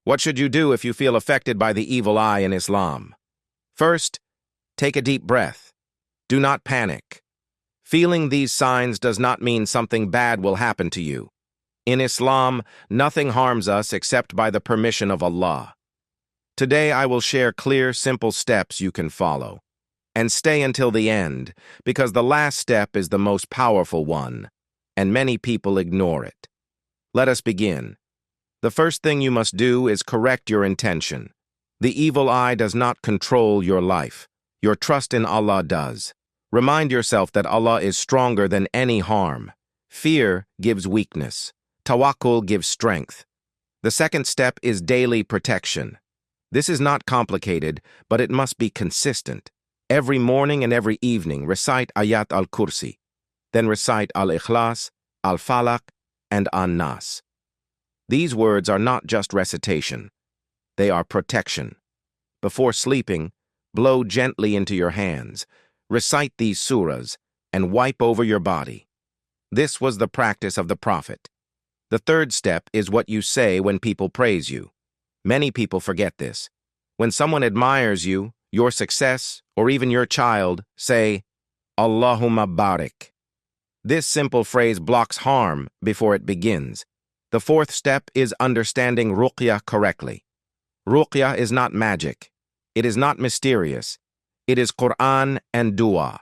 What should you do if you feel affected by the evil eye in Islam? First, take a deep breath. Do not panic. Feeling these signs does not mean something bad will happen to you. In Islam, nothing harms us except by the permission of Allah. Today I will share clear, simple steps you can follow. And stay until the end, because the last step is the most powerful one, and many people ignore it. Let us begin. The first thing you must do is correct your intention. The evil eye does not control your life. Your trust in Allah does. Remind yourself that Allah is stronger than any harm. Fear gives weakness. Tawakkul gives strength. The second step is daily protection. This is not complicated, but it must be consistent. Every morning and every evening, recite Ayat al-Kursi. Then recite al-Ikhlas, al-Falaq, and an-Nas. These words are not just recitation. They are protection. Before sleeping, blow gently into your hands. Recite these surahs and wipe over your body. This was the practice of the Prophet. The third step is what you say when people praise you. Many people forget this. When someone admires you, your success, or even your child, say, Allahumma barik. This simple phrase blocks harm before it begins. The fourth step is understanding ruqyah correctly. Ruqyah is not magic. It is not mysterious. It is Qur'an and dua.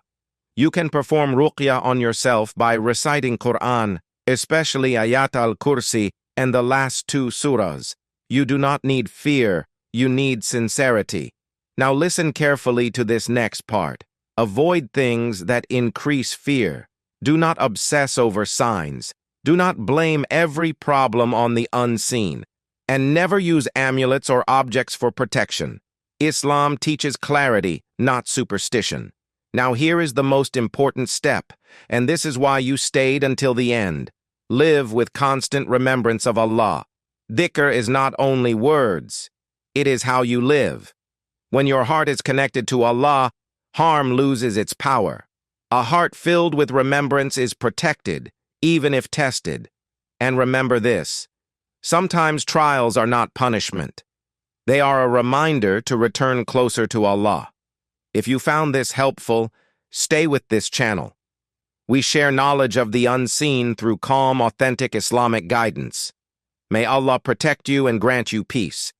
You can perform ruqyah on yourself by reciting Qur'an, especially Ayat al-Kursi and the last two surahs. You do not need fear, you need sincerity. Now listen carefully to this next part. Avoid things that increase fear. Do not obsess over signs. Do not blame every problem on the unseen. And never use amulets or objects for protection. Islam teaches clarity, not superstition. Now here is the most important step, and this is why you stayed until the end. Live with constant remembrance of Allah. Dhikr is not only words, it is how you live. When your heart is connected to Allah, harm loses its power. A heart filled with remembrance is protected, even if tested. And remember this, sometimes trials are not punishment. They are a reminder to return closer to Allah. If you found this helpful, stay with this channel. We share knowledge of the unseen through calm, authentic Islamic guidance. May Allah protect you and grant you peace.